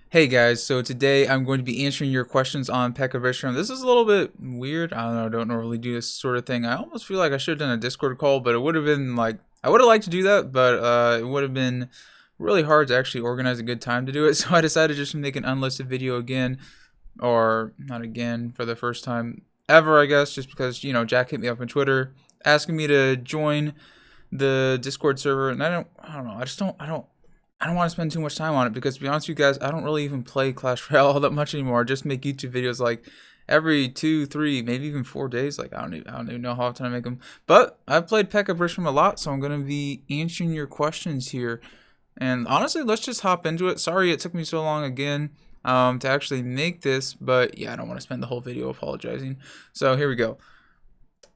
Hey guys, so today I'm going to be answering your questions on Pekka Ama. This is a little bit weird. I don't know, I don't normally do this sort of thing. I almost feel like I should have done a Discord call, but it would have been like I would have liked to do that, but it would have been really hard to actually organize a good time to do it. So I decided just to make an unlisted video again, or not again for the first time ever, I guess, just because Jack hit me up on Twitter asking me to join the Discord server, and I don't know, I don't want to spend too much time on it because, to be honest with you guys, I don't really even play Clash Royale all that much anymore. I just make YouTube videos like every 2, 3, maybe even 4 days. Like I don't even know how often I make them. But I've played Pekka Ama a lot, so I'm gonna be answering your questions here. And honestly, let's just hop into it. Sorry it took me so long again to actually make this, but yeah, I don't want to spend the whole video apologizing. So here we go.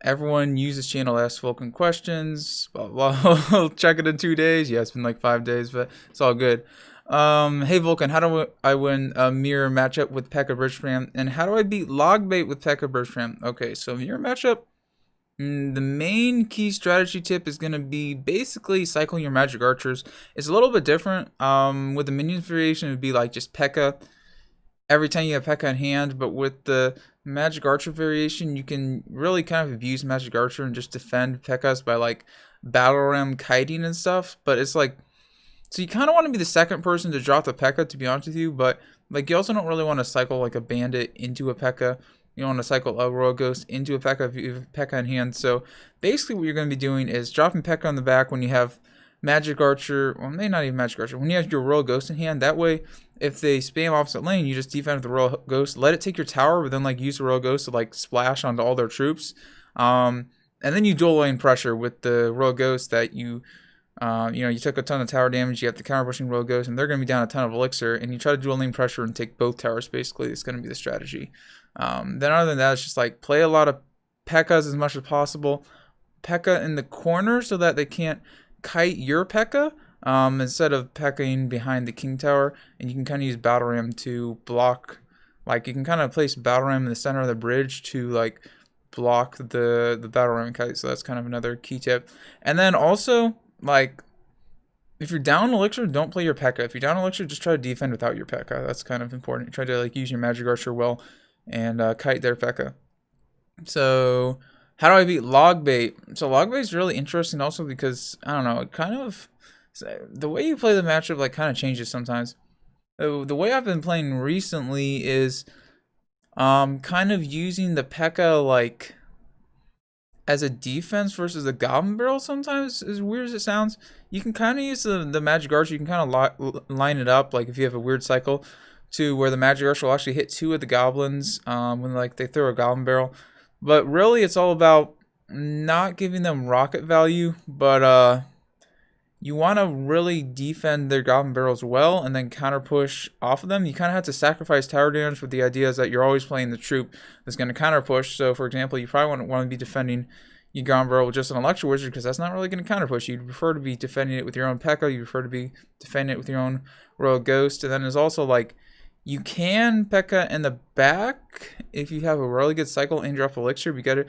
Everyone use this channel to ask Vulkan questions. Blah, blah. I'll check it in 2 days. Yeah, it's been like 5 days, but it's all good. Hey Vulkan, how do I win a mirror matchup with Pekka Ama? And how do I beat Logbait with Pekka Ama? Okay, so mirror matchup. The main key strategy tip is going to be basically cycling your magic archers. It's a little bit different. With the minions variation, it would be like just Pekka every time you have Pekka in hand, but with the Magic Archer variation, you can really kind of abuse Magic Archer and just defend Pekkas by like Battle Ram kiting and stuff. But it's like, so you kind of want to be the second person to drop the Pekka, to be honest with you, but like you also don't really want to cycle like a bandit into a Pekka. You don't want to cycle a Royal Ghost into a Pekka if you have Pekka in hand. So basically what you're going to be doing is dropping Pekka on the back when you have Magic Archer, well, maybe not even Magic Archer, when you have your Royal Ghost in hand. That way, if they spam opposite lane, you just defend with the Royal Ghost, let it take your tower, but then like use the Royal Ghost to like splash onto all their troops. And then you dual lane pressure with the Royal Ghost that you took a ton of tower damage, you have the counter pushing Royal Ghost, and they're going to be down a ton of elixir, and you try to dual lane pressure and take both towers, basically. It's going to be the strategy. Then other than that, it's just like play a lot of Pekkas as much as possible. Pekka in the corner so that they can't kite your Pekka instead of Pekkaing behind the King Tower, and you can kind of use Battle Ram to block. Like you can kind of place Battle Ram in the center of the bridge to like block the Battle Ram kite. So that's kind of another key tip. And then also like if you're down elixir, don't play your Pekka. If you're down elixir, just try to defend without your Pekka. That's kind of important. Try to like use your Magic Archer well and kite their Pekka. So how do I beat Logbait? So Logbait is really interesting also because I don't know, it kind of the way you play the matchup like kind of changes sometimes. The way I've been playing recently is kind of using the Pekka like as a defense versus a Goblin Barrel sometimes, as weird as it sounds. You can kind of use the Magic Archer, you can kind of line it up like if you have a weird cycle to where the Magic Archer will actually hit two of the goblins when like they throw a Goblin Barrel. But really, it's all about not giving them rocket value, but you want to really defend their Goblin Barrels well and then counter push off of them. You kind of have to sacrifice tower damage, with the idea is that you're always playing the troop that's going to counter push. So, for example, you probably want to be defending your Goblin Barrel with just an Electro Wizard because that's not really going to counter push. You'd prefer to be defending it with your own Pekka. You prefer to be defending it with your own Royal Ghost. And then there's also like you can Pekka in the back if you have a really good cycle and drop elixir. You gotta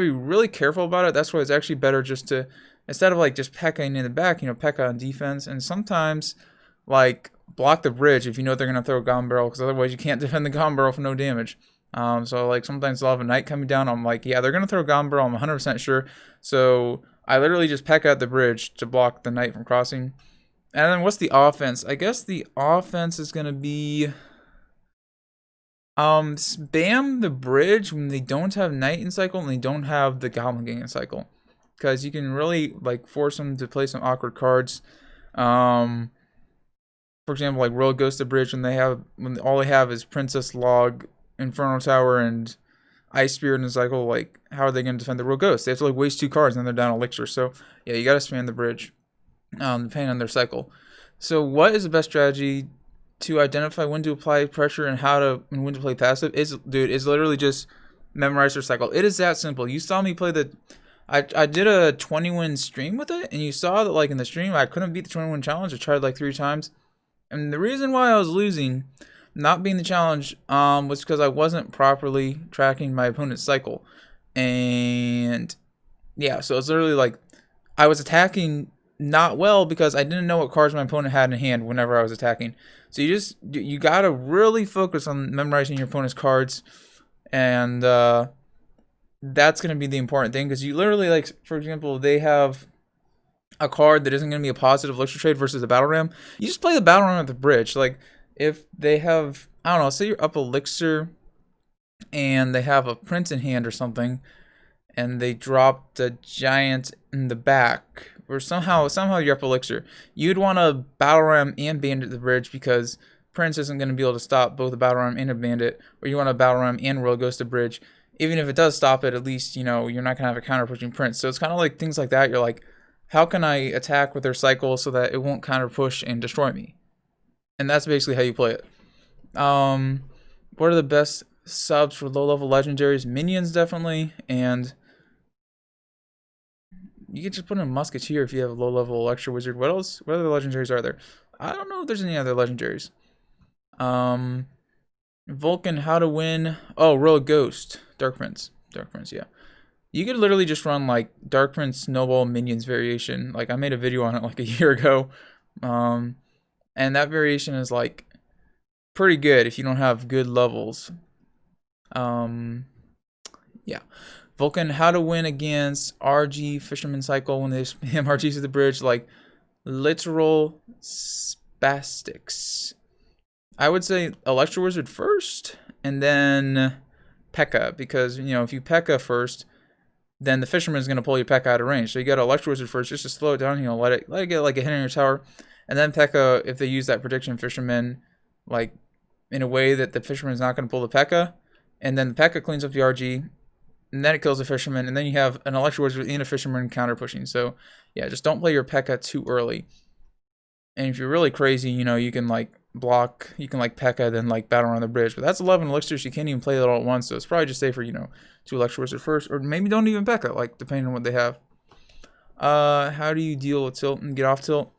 be really careful about it. That's why it's actually better just to, instead of like just Pekka in the back, Pekka on defense, and sometimes like block the bridge if you know they're gonna throw a Goblin Barrel, because otherwise you can't defend the Goblin Barrel for no damage. So like sometimes they'll have a knight coming down. I'm like, yeah, they're gonna throw a Goblin Barrel. I'm 100% sure. So I literally just Pekka at the bridge to block the knight from crossing. And then what's the offense? I guess the offense is gonna be spam the bridge when they don't have knight in cycle and they don't have the Goblin Gang in cycle, because you can really like force them to play some awkward cards. For example, like Royal Ghost the bridge when all they have is Princess Log, Inferno Tower, and Ice Spirit in the cycle. Like, how are they going to defend the Royal Ghost? They have to like waste two cards and then they're down elixir. So yeah, you got to spam the bridge, depending on their cycle. So what is the best strategy to identify when to apply pressure and when to play passive? Is literally just memorize their cycle. It is that simple. You saw me play I did a 20-win stream with it, and you saw that like in the stream I couldn't beat the 20-win challenge. I tried like 3 times, and the reason why I was losing, not being the challenge, was because I wasn't properly tracking my opponent's cycle. And yeah, so it's literally like I was attacking not well because I didn't know what cards my opponent had in hand whenever I was attacking. So you gotta really focus on memorizing your opponent's cards, and that's gonna be the important thing because you literally, like, for example, they have a card that isn't gonna be a positive elixir trade versus a battle ram. You just play the battle ram at the bridge. Like if they have, I don't know, say you're up elixir and they have a prince in hand or something, and they dropped a giant in the back, or somehow you're up elixir. You'd want to battle ram and bandit the bridge because Prince isn't going to be able to stop both a battle ram and a bandit, or you want to battle ram and royal ghost the bridge. Even if it does stop it, at least you're not going to have a counter pushing Prince. So it's kind of like things like that. You're like, how can I attack with their cycle so that it won't counter push and destroy me? And that's basically how you play it. What are the best subs for low level legendaries? Minions definitely, and you can just put in a musketeer if you have a low level electro wizard. What else? What other legendaries are there? I don't know if there's any other legendaries. Vulkan, how to win? Oh, royal ghost, Dark Prince, yeah. You could literally just run like Dark Prince Snowball Minions variation. Like I made a video on it like a year ago. And that variation is like pretty good if you don't have good levels. Yeah. Vulkan, how to win against RG Fisherman Cycle when they spam RGs at the bridge, like literal spastics. I would say Electro Wizard first, and then Pekka, because if you Pekka first, then the Fisherman is going to pull your Pekka out of range. So you got Electro Wizard first, just to slow it down. Let it get like a hit on your tower, and then Pekka, if they use that prediction Fisherman, like in a way that the Fisherman is not going to pull the Pekka, and then the Pekka cleans up the RG. And then it kills the Fisherman, and then you have an Electro Wizard and a Fisherman counter pushing. So yeah, just don't play your Pekka too early. And if you're really crazy, you can like block, you can like Pekka, then like battle around the bridge. But that's 11 elixirs, you can't even play that all at once. So it's probably just safer, 2 Electro Wizard first, or maybe don't even Pekka, like depending on what they have. How do you deal with tilt and get off tilt?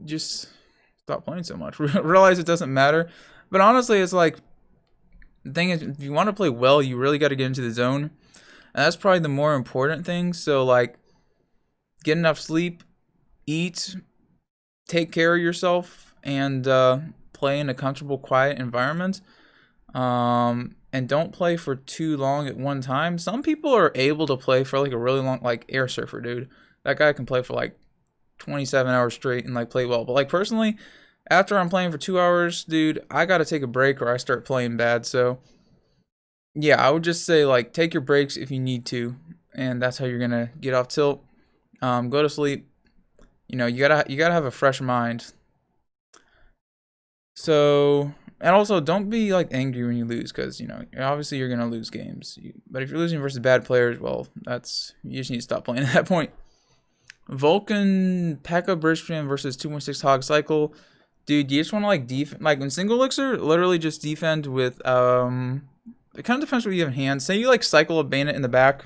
Just stop playing so much. Realize it doesn't matter. But honestly, it's like, the thing is, if you want to play well, you really got to get into the zone. And that's probably the more important thing. So, like, get enough sleep, eat, take care of yourself, and play in a comfortable, quiet environment. And don't play for too long at one time. Some people are able to play for, like, a really long, like, Air Surfer, dude. That guy can play for, like, 27 hours straight and, like, play well. But, like, personally, after I'm playing for 2 hours, dude, I gotta take a break or I start playing bad. So, yeah, I would just say, like, take your breaks if you need to, and that's how you're gonna get off tilt. Go to sleep. You gotta have a fresh mind. So, and also don't be like angry when you lose, because obviously you're gonna lose games. But if you're losing versus bad players, well, you just need to stop playing at that point. Vulkan Pekka Bridge Spam versus 2.6 Hog Cycle. Dude, you just want to like defend, like in single elixir, literally just defend with it kind of depends what you have in hand. Say you like cycle a bandit in the back,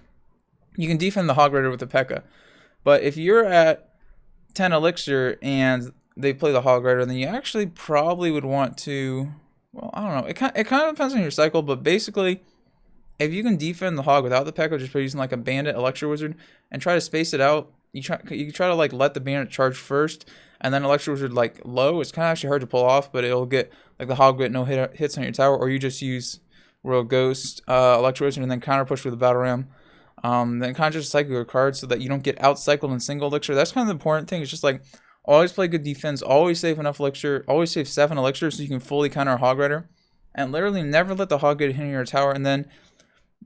you can defend the Hog Rider with the Pekka. But if you're at 10 elixir and they play the Hog Rider, then you actually probably would want to, well, I don't know. It kind of depends on your cycle, but basically, if you can defend the Hog without the Pekka, just by using like a bandit Electro Wizard and try to space it out, you try to like let the bandit charge first, and then Electro Wizard like low. It's kind of actually hard to pull off, but it'll get like the Hog get no hits on your tower, or you just use Royal Ghost, Electro Wizard, and then counter push with the Battle Ram. Then kind of just cycle your cards so that you don't get out cycled in single elixir. That's kind of the important thing. It's just like always play good defense, always save enough elixir, always save 7 elixir so you can fully counter a Hog Rider, and literally never let the Hog get hit in your tower. And then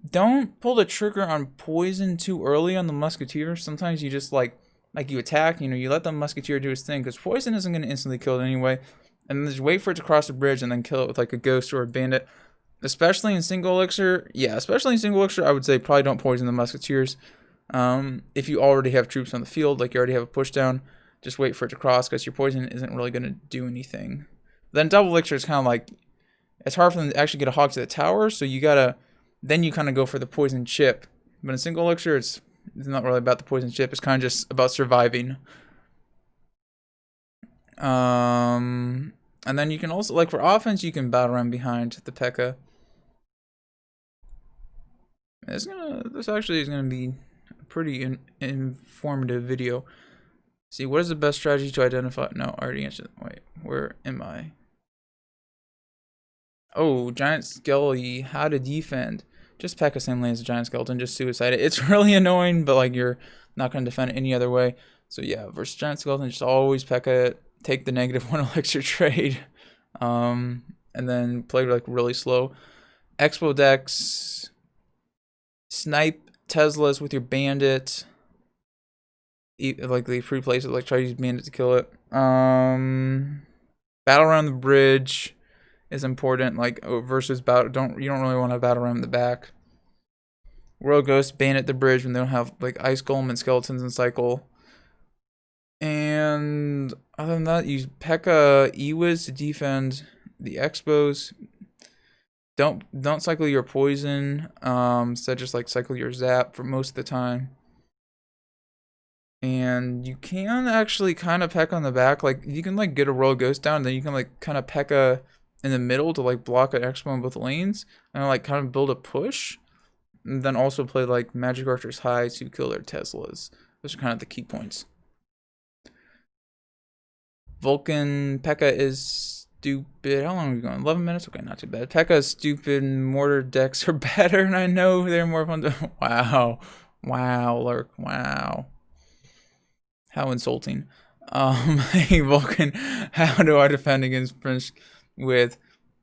don't pull the trigger on poison too early on the Musketeer. Sometimes you just like you attack, you let the Musketeer do his thing, because poison isn't going to instantly kill it anyway. And then just wait for it to cross the bridge and then kill it with like a ghost or a bandit. Especially in single elixir. Yeah, especially in single elixir, I would say probably don't poison the Musketeers. If you already have troops on the field, like you already have a push down, just wait for it to cross, because your poison isn't really going to do anything. Then double elixir is kind of like, it's hard for them to actually get a hog to the tower, so you gotta, then you kind of go for the poison chip. But in single elixir, it's not really about the poison chip, it's kind of just about surviving. And then you can also, like for offense, you can battle around behind the Pekka. This actually is gonna be a pretty informative video. See, what is the best strategy to identify? No, I already answered. Wait, where am I? Oh, giant skelly. How to defend? Just Pekka same lane as a giant skeleton. Just suicide it. It's really annoying, but like you're not gonna defend it any other way. So yeah, versus giant skeleton, just always Pekka it. Take the -1 elixir trade, and then play like really slow. Expo decks. Snipe Teslas with your bandit. Like the free places, like try to use bandit to kill it. Battle around the bridge is important. Like versus battle, you don't really want to battle around the back. Royal Ghost bandit the bridge when they don't have like ice golem and skeletons in cycle. And other than that, use Pekka Ewiz to defend the expos. Don't cycle your poison. Instead just like cycle your zap for most of the time. And you can actually kind of Pekka on the back. Like you can like get a Royal Ghost down, then you can like kind of Pekka in the middle to like block an expo in both lanes, and like kind of build a push. And then also play like Magic Archers high to kill their Teslas. Those are kind of the key points. Vulkan Pekka is stupid. How long are we going? 11 minutes? Okay, not too bad. Pekka is stupid. Mortar decks are better, and I know they're more fun to. Wow. Wow, Lurk. Wow. How insulting. Hey, Vulcan, how do I defend against Prince with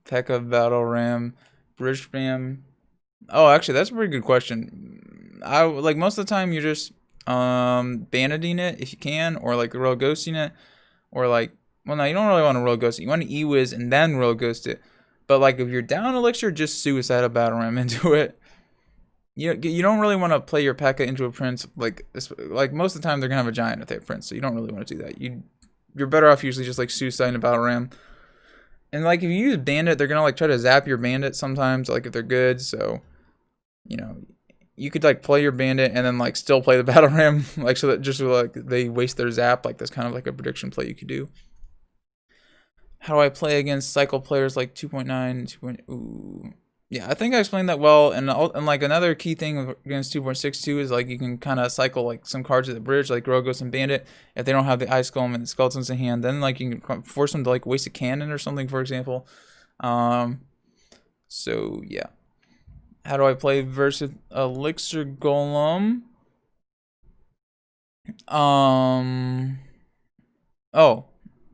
Pekka Battle Ram, Bridge Spam? Oh, actually, that's a pretty good question. I like most of the time you're just banditing it if you can, or like Royal Ghosting it, or like, well, no, you don't really want to Royal Ghost it. You want to E-Wiz and then Royal Ghost it. But like if you're down elixir, just suicide a Battle Ram into it. You don't really want to play your Pekka into a Prince. Like most of the time they're gonna have a giant if they have Prince, so you don't really want to do that. You're better off usually just like suiciding a Battle Ram. And like if you use Bandit, they're gonna like try to zap your Bandit sometimes, like if they're good. So you know, you could like play your Bandit and then like still play the Battle Ram, like so that just so, like they waste their zap. Like that's kind of like a prediction play you could do. How do I play against cycle players like 2.9, 2. Ooh. Yeah, I think I explained that well. And like another key thing against 2.62 is like you can kind of cycle like some cards at the bridge, like Rogos and Bandit. If they don't have the Ice Golem and the Skeletons in hand, then like you can force them to like waste a cannon or something, for example. So yeah. How do I play versus Elixir Golem? Oh,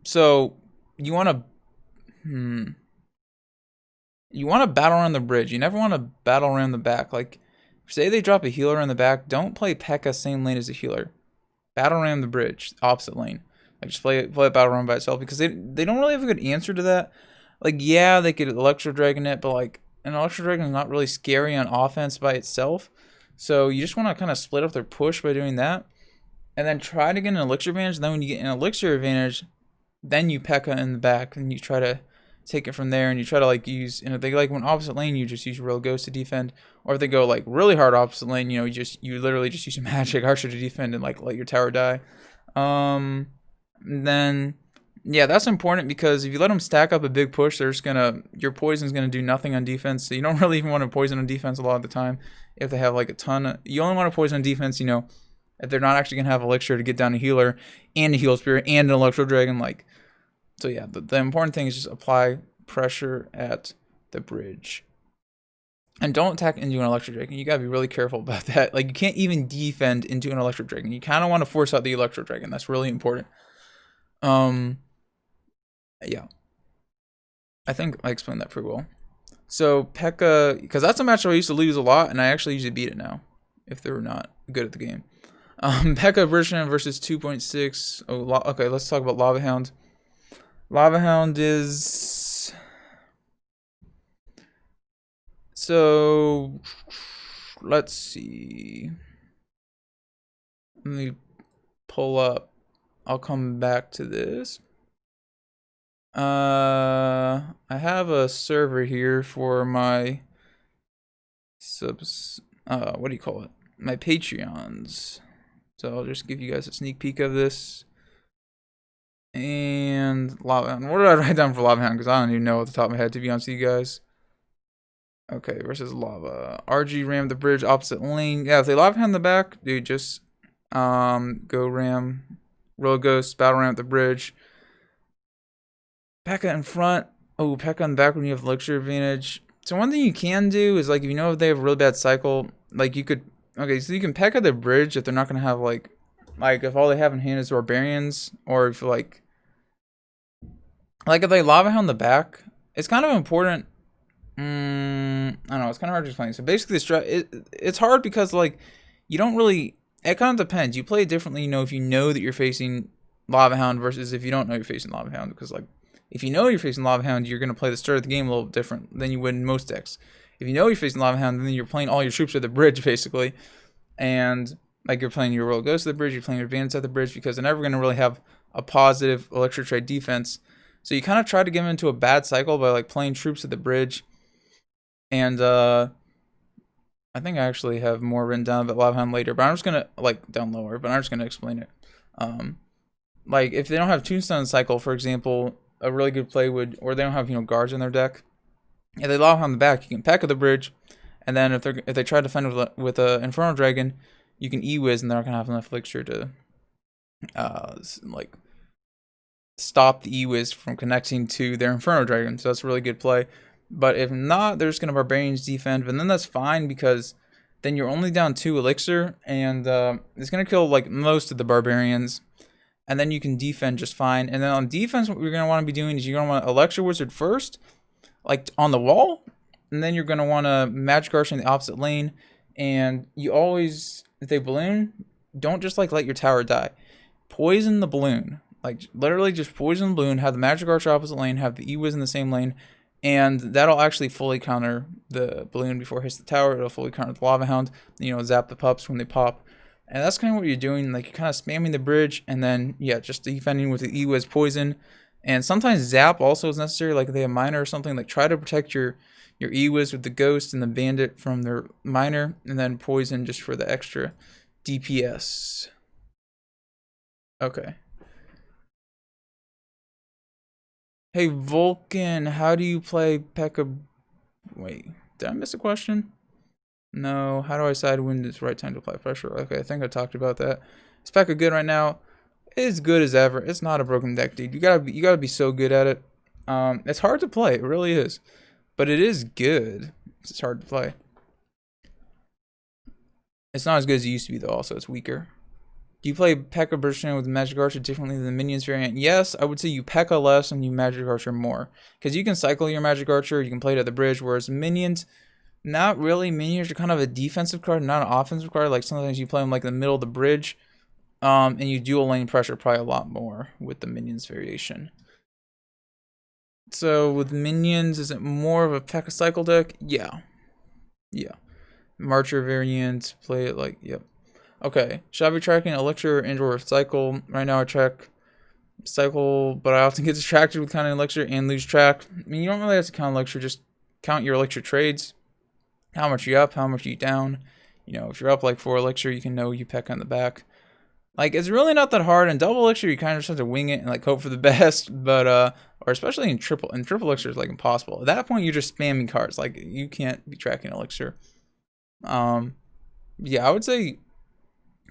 so you want to. You want to battle around the bridge. You never want to battle around the back. Like, say they drop a healer in the back, don't play Pekka same lane as a healer. Battle around the bridge, opposite lane. Like, just play a battle around by itself because they don't really have a good answer to that. Like, yeah, they could Electro Dragon it, but like, an Electro Dragon is not really scary on offense by itself. So you just want to kind of split up their push by doing that. And then try to get an Elixir advantage. Then when you get an Elixir advantage, then you Pekka in the back and you try to take it from there, and you try to like use, if they like when opposite lane, you just use Royal Ghost to defend, or if they go like really hard opposite lane, you literally just use a Magic Archer to defend and like let your tower die. Then yeah, that's important because if you let them stack up a big push, your poison's gonna do nothing on defense. So you don't really even want to poison on defense a lot of the time. If they have like a ton you only want to poison on defense, if they're not actually gonna have Elixir to get down a healer and a Heal Spirit and an Electro Dragon, like. So yeah, the important thing is just apply pressure at the bridge. And don't attack into an Electro Dragon. You gotta be really careful about that. Like, you can't even defend into an Electro Dragon. You kind of want to force out the Electro Dragon. That's really important. Yeah. I think I explained that pretty well. So, Pekka, because that's a match I used to lose a lot, and I actually usually beat it now, if they were not good at the game. Pekka Bertrand versus 2.6. Oh, okay, let's talk about Lava Hound. Lava Hound is... So, let's see. Let me pull up. I'll come back to this. I have a server here for my subs... what do you call it? My Patreons. So I'll just give you guys a sneak peek of this. And Lava Hound. What did I write down for Lava Hound? Because I don't even know at the top of my head, to be honest with you guys. Okay, versus lava. RG ram the bridge opposite lane. Yeah, if they lava hand the back, dude, just go ram, roll ghost, battle ram at the bridge. Pekka in front. Oh, Pekka in the back when you have elixir advantage. So one thing you can do is like if you know if they have a really bad cycle, like you could so you can Pekka the bridge if they're not gonna have like if all they have in hand is barbarians, or if like if they lava hound the back, it's kind of important. I don't know. It's kind of hard to explain. So basically, it's hard because like you don't really. It kind of depends. You play it differently. You know, if you know that you're facing Lava Hound versus if you don't know you're facing Lava Hound. Because like if you know you're facing Lava Hound, you're gonna play the start of the game a little different than you would in most decks. If you know you're facing Lava Hound, then you're playing all your troops at the bridge basically, and like you're playing your Royal Ghost at the bridge, you're playing your Bandits at the bridge because they're never gonna really have a positive Electro Trade defense. So you kind of try to get them into a bad cycle by like playing troops at the bridge. And I think I actually have more written down about Lava Hound later, but I'm just gonna like down lower, but I'm just gonna explain it. Like if they don't have Tombstone cycle, for example, a really good play would, or they don't have guards in their deck. If they Lava Hound the back, you can Pekka the bridge, and then if they try to defend with a Inferno Dragon, you can E-Wiz, and they're not gonna have enough elixir to like stop the E-Wiz from connecting to their Inferno Dragon. So that's a really good play. But if not, they're just going to Barbarians defend. And then that's fine because then you're only down 2 elixir. And it's going to kill like most of the Barbarians. And then you can defend just fine. And then on defense, what you're going to want to be doing is you're going to want Elixir Wizard first, like on the wall. And then you're going to want to Magic Archer in the opposite lane. And you always, if they balloon, don't just like let your tower die. Poison the balloon. Like literally just poison the balloon, have the Magic Archer opposite lane, have the E-Wiz in the same lane. And that'll actually fully counter the balloon before it hits the tower. It'll fully counter the Lava Hound. Zap the pups when they pop. And that's kind of what you're doing. Like, you're kind of spamming the bridge. And then, yeah, just defending with the E-Wiz poison. And sometimes zap also is necessary. Like, if they have miner or something. Like, try to protect your E-Wiz with the ghost and the bandit from their miner. And then poison just for the extra DPS. Okay. Hey, Vulkan, how do you play Pekka? Wait, did I miss a question? No. How do I decide when it's the right time to apply pressure? Okay, I think I talked about that. Is Pekka good right now? It's good as ever. It's not a broken deck, dude. You gotta be so good at it. It's hard to play. It really is, but it is good. It's just hard to play. It's not as good as it used to be though. Also, it's weaker. Do you play Pekka Bertrand with Magic Archer differently than the Minions variant? Yes, I would say you Pekka less and you Magic Archer more. Because you can cycle your Magic Archer, you can play it at the bridge, whereas Minions, not really. Minions are kind of a defensive card, not an offensive card. Like sometimes you play them like in the middle of the bridge. And you dual lane pressure probably a lot more with the Minions variation. So with Minions, is it more of a Pekka cycle deck? Yeah. Yeah. Marcher variant, play it like, yep. Okay, should I be tracking elixir and/or cycle? Right now I track cycle, but I often get distracted with counting elixir and lose track. I mean, you don't really have to count elixir, just count your elixir trades. How much you up, how much you down. If you're up like 4 elixir, you can know you Pekka on the back. Like, it's really not that hard. In double elixir, you kind of just have to wing it and like hope for the best. But or especially in triple elixir is like impossible. At that point, you're just spamming cards. Like, you can't be tracking elixir. Yeah, I would say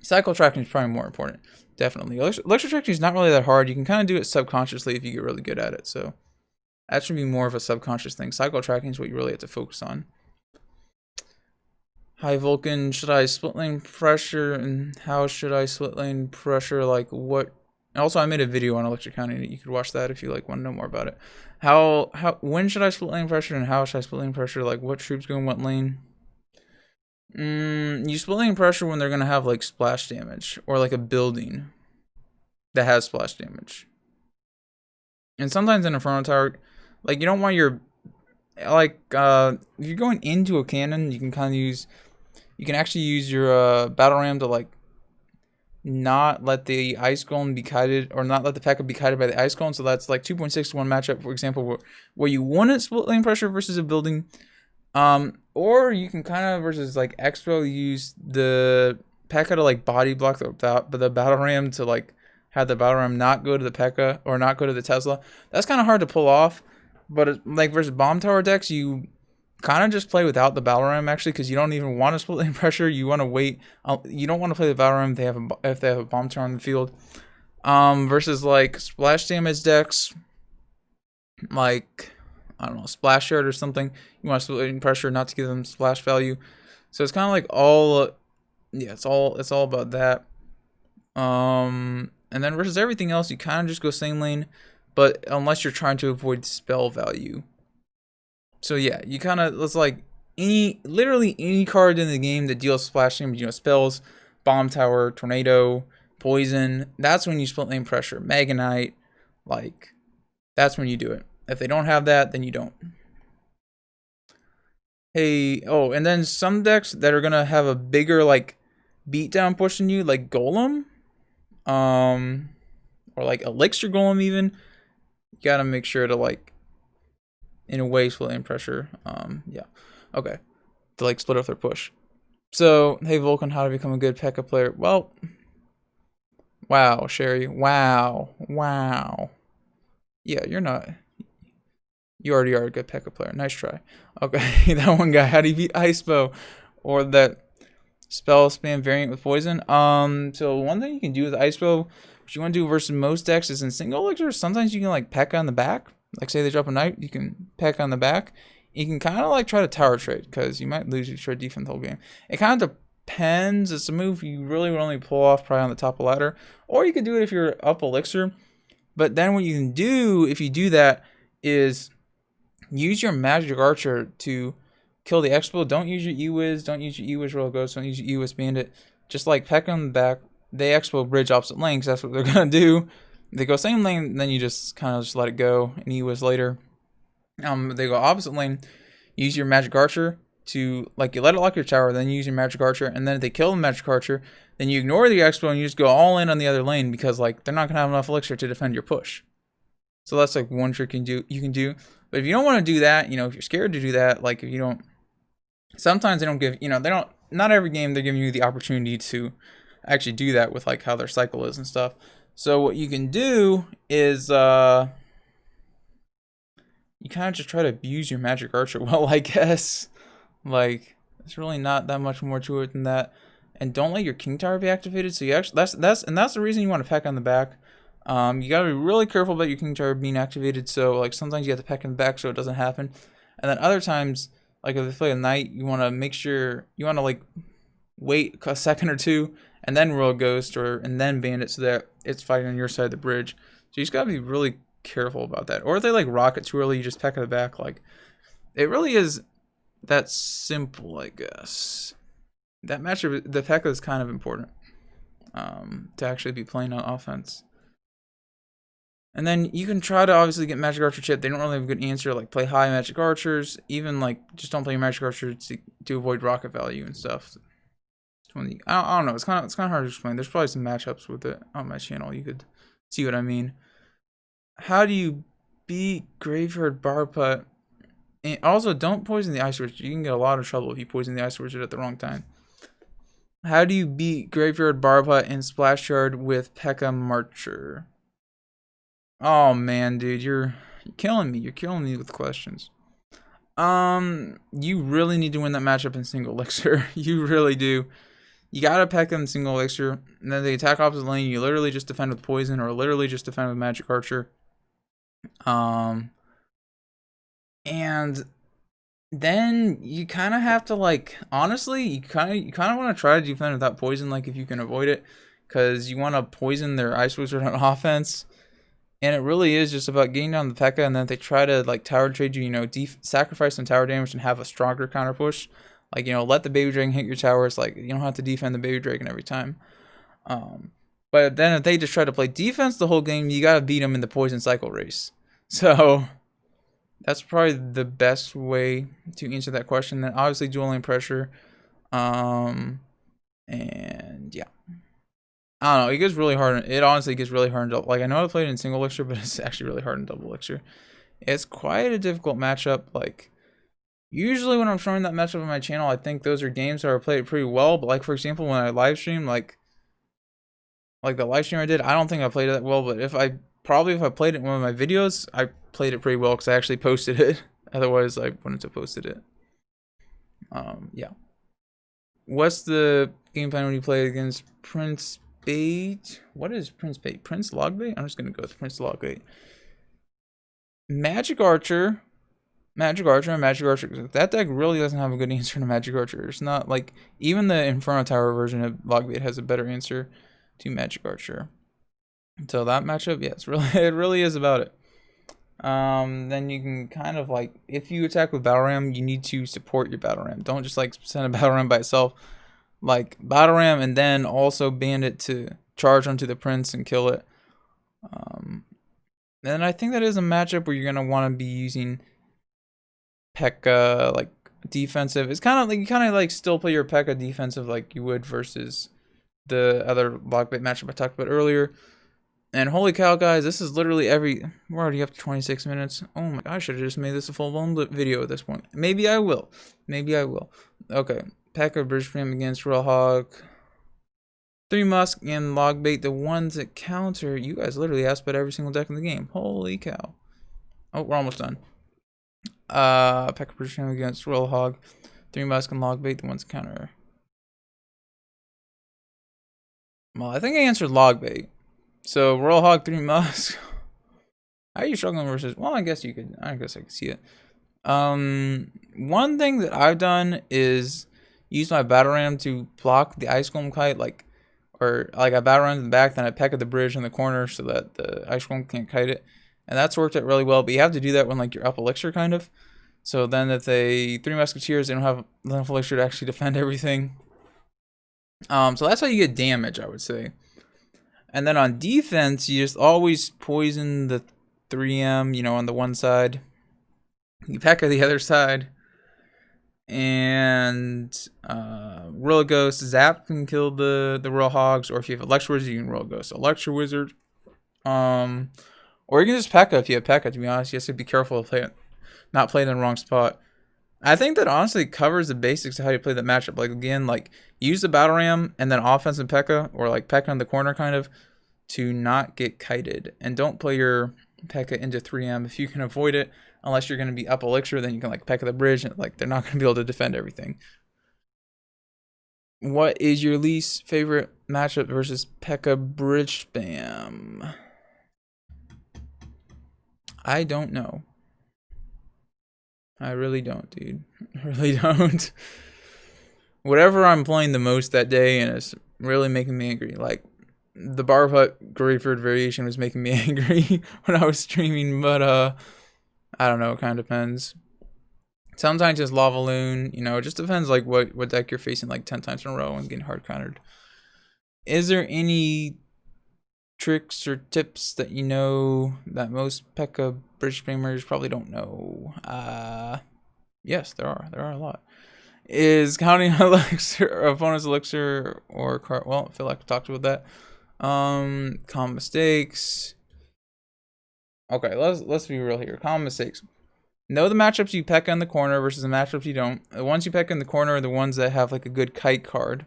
cycle tracking is probably more important. Definitely. Elixir tracking is not really that hard. You can kind of do it subconsciously if you get really good at it. So that should be more of a subconscious thing. Cycle tracking is what you really have to focus on. Hi, Vulkan. Should I split lane pressure? And how should I split lane pressure? Like what? And also, I made a video on elixir counting. You could watch that if you like want to know more about it. When should I split lane pressure and how should I split lane pressure? Like what troops go in what lane? You split lane pressure when they're gonna have like splash damage or like a building that has splash damage. And sometimes in Inferno Tower, like you don't want your if you're going into a cannon, you can actually use your battle ram to like not let the ice golem be kited or not let the Pekka be kited by the ice golem. So that's like 2.6 to 1 matchup, for example, where you wouldn't split lane pressure versus a building. Or you can kind of versus like Expo use the Pekka to like body block the battle ram to like have the battle ram not go to the Pekka or not go to the Tesla. That's kind of hard to pull off, but like versus bomb tower decks, you kind of just play without the battle ram actually, because you don't even want to split lane pressure. You want to wait. You don't want to play the battle ram if they have a bomb tower on the field. Versus like splash damage decks, like I don't know, splash shard or something. You want to split lane pressure, not to give them splash value. So it's kind of like all, yeah, it's all about that. And then versus everything else, you kind of just go same lane, but unless you're trying to avoid spell value. So yeah, you kind of, it's like literally any card in the game that deals splash damage, you know, spells, bomb tower, tornado, poison, that's when you split lane pressure. Mega Knight, like, that's when you do it. If they don't have that, then you don't. Hey, oh, and then some decks that are gonna have a bigger like beatdown push than you, like Golem, or like Elixir Golem even, you gotta make sure to like, in a way, split lane pressure. Yeah, okay, to like split off their push. So, hey Vulkan, how to become a good Pekka player? Well, wow, Sherry, wow. Yeah, you're not. You already are a good Pekka player. Nice try. Okay, that one guy. How do you beat Ice Bow? Or that spell spam variant with poison? So one thing you can do with Ice Bow, what you want to do versus most decks is in single elixir, sometimes you can like Pekka on the back. Like say they drop a knight, you can Pekka on the back. You can kind of like try to tower trade, because you might lose your trade defense the whole game. It kind of depends. It's a move you really would only pull off probably on the top of the ladder. Or you could do it if you're up elixir. But then what you can do if you do that is use your magic archer to kill the expo. Don't use your E-Wiz. Don't use your E-Wiz Royal Ghost. Don't use your E-Wiz Bandit. Just like Pekka on the back. They expo bridge opposite lane, because that's what they're going to do. They go same lane, then you just kind of just let it go and E-Wiz later. They go opposite lane. Use your magic archer to, like, you let it lock your tower, then you use your magic archer, and then if they kill the magic archer, then you ignore the expo and you just go all in on the other lane, because like they're not going to have enough elixir to defend your push. So that's like one trick you can do. But if you don't want to do that, you know, if you're scared to do that, like if you don't, sometimes they don't give, you know, they don't, not every game they're giving you the opportunity to actually do that with like how their cycle is and stuff. So what you can do is you kind of just try to abuse your magic archer well, I guess. Like, there's really not that much more to it than that. And don't let your king tower be activated. So you actually, that's the reason you want to Pekka on the back. You gotta be really careful about your king tower being activated. So like sometimes you have to Pekka in the back so it doesn't happen. And then other times, like if they play a knight, you want to make sure, you want to like wait a second or two and then roll ghost and then bandit, so that it's fighting on your side of the bridge. So you just gotta be really careful about that. Or if they like rocket too early, you just Pekka the back. Like, it really is that simple, I guess. That matchup, the Pekka is kind of important to actually be playing on offense. And then you can try to obviously get magic archer chip. They don't really have a good answer. Like play high magic archers. Even like just don't play your magic archer to avoid rocket value and stuff. I don't know. It's kind of hard to explain. There's probably some matchups with it on my channel. You could see what I mean. How do you beat Graveyard Bar Putt? And also, don't poison the Ice Wizard. You can get a lot of trouble if you poison the Ice Wizard at the wrong time. How do you beat Graveyard Bar Putt and Splash Yard with Pekka Marcher? Oh man, dude, you're killing me. You're killing me with questions. You really need to win that matchup in single elixir. You really do. You gotta Pekka in single elixir, and then they attack opposite lane. You literally just defend with poison, or literally just defend with magic archer. And then you kind of have to, like, honestly, you kind of want to try to defend without poison, like if you can avoid it, because you want to poison their Ice Wizard on offense. And it really is just about getting down the Pekka, and then if they try to like tower trade you, you know, sacrifice some tower damage and have a stronger counter push. Like, you know, let the baby dragon hit your towers. Like, you don't have to defend the baby dragon every time. But then if they just try to play defense the whole game, you gotta beat them in the poison cycle race. So that's probably the best way to answer that question. Then obviously dual lane pressure. And yeah. I don't know, it gets really hard. It honestly gets really hard in double. Like, I know I played in single elixir, but it's actually really hard in double elixir. It's quite a difficult matchup. Like, usually when I'm showing that matchup on my channel, I think those are games that are played pretty well. But like, for example, when I live stream, like the live stream I did, I don't think I played it that well. But if I played it in one of my videos, I played it pretty well because I actually posted it. Otherwise, I wouldn't have posted it. Yeah. What's the game plan when you play against Prince Bait? What is Prince Bait? Prince Logbait? I'm just gonna go with Prince Logbait. Magic Archer. Magic Archer and Magic Archer. That deck really doesn't have a good answer to Magic Archer. It's not like even the Inferno Tower version of Logbait has a better answer to Magic Archer. So that matchup, yeah, it really is about it. Then you can kind of like, if you attack with Battle Ram, you need to support your Battle Ram. Don't just like send a Battle Ram by itself. Like Battle Ram and then also Bandit to charge onto the Prince and kill it. And I think that is a matchup where you're gonna want to be using Pekka like defensive. It's kind of like you kind of like still play your Pekka defensive like you would versus the other Logbait matchup I talked about earlier. And holy cow, guys, this is literally we're already up to 26 minutes. Oh my gosh, I should have just made this a full-blown video at this point. Maybe I will. Maybe I will. Okay, Pekka Bridge Frame against Royal Hog. 3 Musk and Logbait, the ones that counter. You guys literally asked about every single deck in the game. Holy cow. Oh, we're almost done. Pekka Bridge Frame against Royal Hog. 3 Musk and Logbait, the ones that counter. Well, I think I answered Logbait. So Royal Hog 3 Musk. How are you struggling versus? Well, I guess I could see it. One thing that I've done is use my Battle Ram to block the Ice Golem kite, or I Battle Ram in the back, then I Pekka the bridge in the corner so that the Ice Golem can't kite it, and that's worked out really well. But you have to do that when like you're up elixir kind of. So then if they 3 Musketeers, they don't have enough elixir to actually defend everything. So that's how you get damage, I would say. And then on defense, you just always poison the 3M, on the one side. You Pekka the other side. And Royal Ghost, Zap can kill the Royal Hogs. Or if you have Electro Wizard, you can Royal Ghost Electro Wizard. Or you can just Pekka if you have Pekka, to be honest. You have to be careful to not play in the wrong spot. I think that honestly covers the basics of how you play that matchup. Like again, use the Battle Ram and then offensive Pekka, or like Pekka in the corner kind of, to not get kited. And don't play your Pekka into 3M if you can avoid it. Unless you're going to be up elixir, then you can Pekka the bridge, and they're not going to be able to defend everything. What is your least favorite matchup versus Pekka bridge spam? I don't know. I really don't, dude. I really don't. Whatever I'm playing the most that day, and it's really making me angry. Like, the Barb Hut Greyford variation was making me angry when I was streaming, but, I don't know, it kind of depends. Sometimes just Lava Loon, it just depends, what deck you're facing, 10 times in a row and getting hard countered. Is there any tricks or tips that that most Pekka bridge spammers probably don't know? Yes, there are a lot. Is counting elixir, opponent's elixir, or card? Well, I feel like I talked about that. Common mistakes. Okay, let's be real here. Common mistakes. Know the matchups you Pekka in the corner versus the matchups you don't. The ones you Pekka in the corner are the ones that have a good kite card.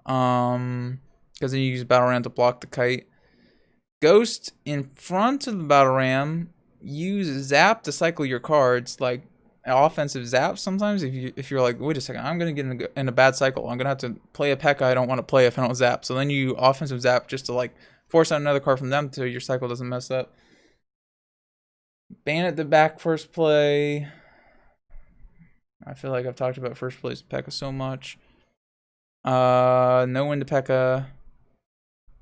Because then you use Battle Ram to block the kite. Ghost in front of the Battle Ram. Use Zap to cycle your cards, like offensive Zap. Sometimes if you're wait a second, I'm gonna get in a bad cycle. I'm gonna have to play a Pekka I don't want to play if I don't Zap. So then you offensive Zap just to force out another card from them so your cycle doesn't mess up. Ban at the back first play. I feel like I've talked about first plays Pekka so much. No win to Pekka.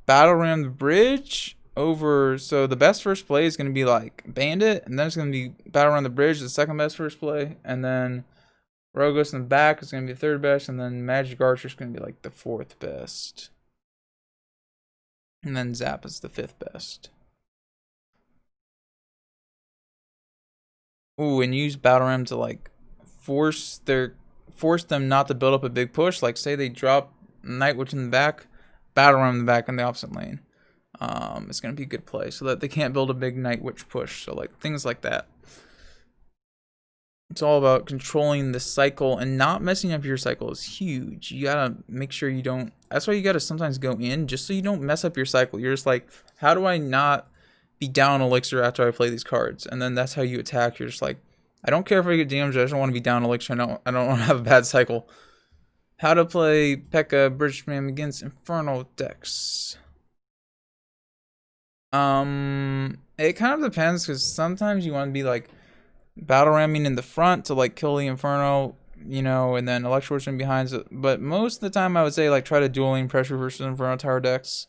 Battle Ram the bridge over. So the best first play is going to be Bandit, and then it's going to be Battle Ram the bridge, the second best first play, and then Rogos in the back is going to be the third best, and then Magic Archer is going to be the fourth best, and then Zap is the fifth best. Ooh, and use Battle Ram to force them not to build up a big push. Say they drop Night Witch in the back, Battle Ram in the back in the opposite lane. It's gonna be a good play so that they can't build a big Night Witch push. So things like that. It's all about controlling the cycle and not messing up your cycle is huge. You gotta make sure you don't. That's why you gotta sometimes go in just so you don't mess up your cycle. You're just how do I not be down elixir after I play these cards? And then that's how you attack. You're just I don't care if I get damaged. I just don't want to be down elixir. I don't want to have a bad cycle. How to play Pekka Bridge Spam against Infernal decks. It kind of depends, because sometimes you want to be like battle ramming in the front to like kill the Inferno, you know, and then Electro Sword behind it. But most of the time, I would say like try to dual lane pressure versus Inferno Tower decks,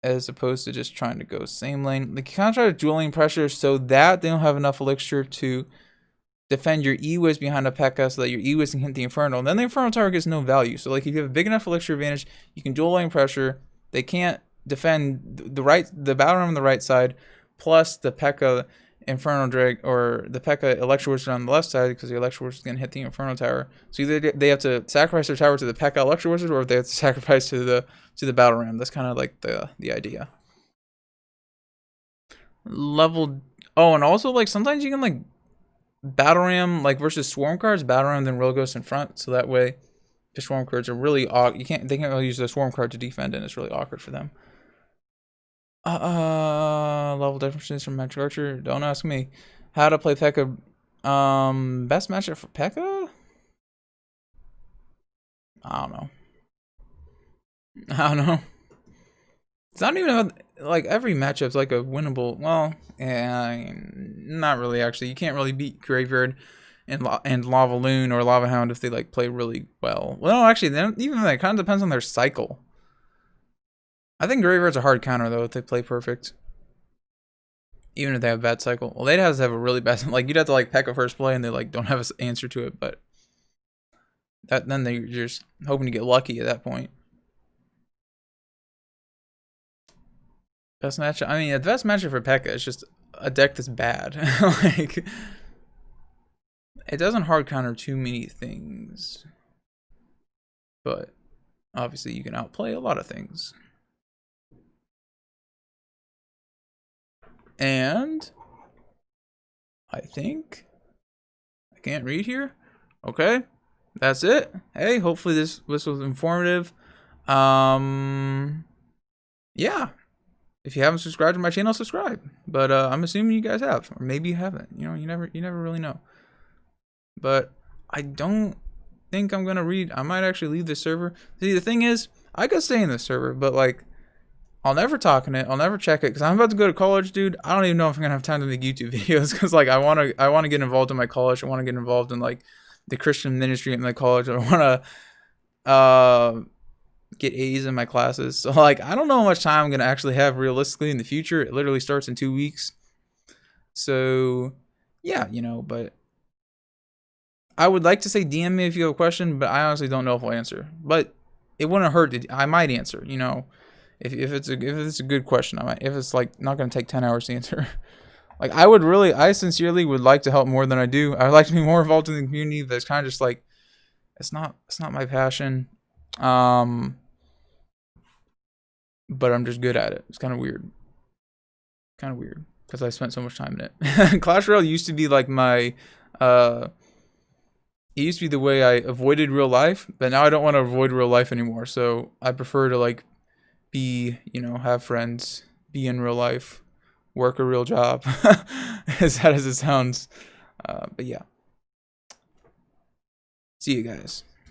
as opposed to just trying to go same lane. Like you kind of try to dual lane pressure so that they don't have enough elixir to defend your E-Wiz behind a Pekka, so that your E-Wiz can hit the Inferno. And then the Inferno Tower gets no value. So like if you have a big enough elixir advantage, you can dual lane pressure. They can't defend the battle ram on the right side, plus the Pekka Inferno Drag, or the Pekka Electro Wizard on the left side, because the Electro Wizard is going to hit the Inferno Tower. So either they have to sacrifice their tower to the Pekka Electro Wizard, or they have to sacrifice to the battle ram. That's kind of like the idea. Level. Oh, and also like sometimes you can like battle ram like versus swarm cards, battle ram then roll ghost in front, so that way the swarm cards are really they can't really use the swarm card to defend, and it's really awkward for them. Level differences from Magic Archer. Don't ask me. How to play Pekka. Best matchup for Pekka? I don't know. I don't know. It's not even about, like, every matchup's like a winnable. Well, yeah, not really, actually. You can't really beat Graveyard and Lava Loon or Lava Hound if they like play really well. Well, actually, even that kind of depends on their cycle. I think Graveyard's a hard counter though if they play perfect. Even if they have a bad cycle. Well, they'd have to have a really bad, like you'd have to like Pekka first play and they like don't have an answer to it, but then they're just hoping to get lucky at that point. Best matchup. I mean, the best matchup for Pekka is just a deck that's bad. Like, it doesn't hard counter too many things, but obviously you can outplay a lot of things. And I think I can't read here. Okay, that's it. Hey, hopefully this was informative. Yeah. If you haven't subscribed to my channel, subscribe. But I'm assuming you guys have, or maybe you haven't. You know, you never really know. But I don't think I'm gonna read. I might actually leave the server. See, the thing is, I could stay in the server, but like, I'll never talk in it. I'll never check it because I'm about to go to college, dude. I don't even know if I'm gonna have time to make YouTube videos because like I wanna get involved in my college. I want to get involved in like the Christian ministry in my college. I want to get A's in my classes. So like I don't know how much time I'm gonna actually have realistically in the future. It literally starts in 2 weeks. So yeah, you know, but I would like to say DM me if you have a question, but I honestly don't know if I'll answer. But it wouldn't hurt. I might answer, you know. If it's a good question, I might. If it's like not gonna take 10 hours to answer. Like I sincerely would like to help more than I do. I would like to be more involved in the community, but it's kind of just like it's not my passion. But I'm just good at it. It's kind of weird. Because I spent so much time in it. Clash Royale used to be like my it used to be the way I avoided real life, but now I don't want to avoid real life anymore. So I prefer to like be, you know, have friends, be in real life, work a real job, as sad as it sounds. But yeah. See you guys.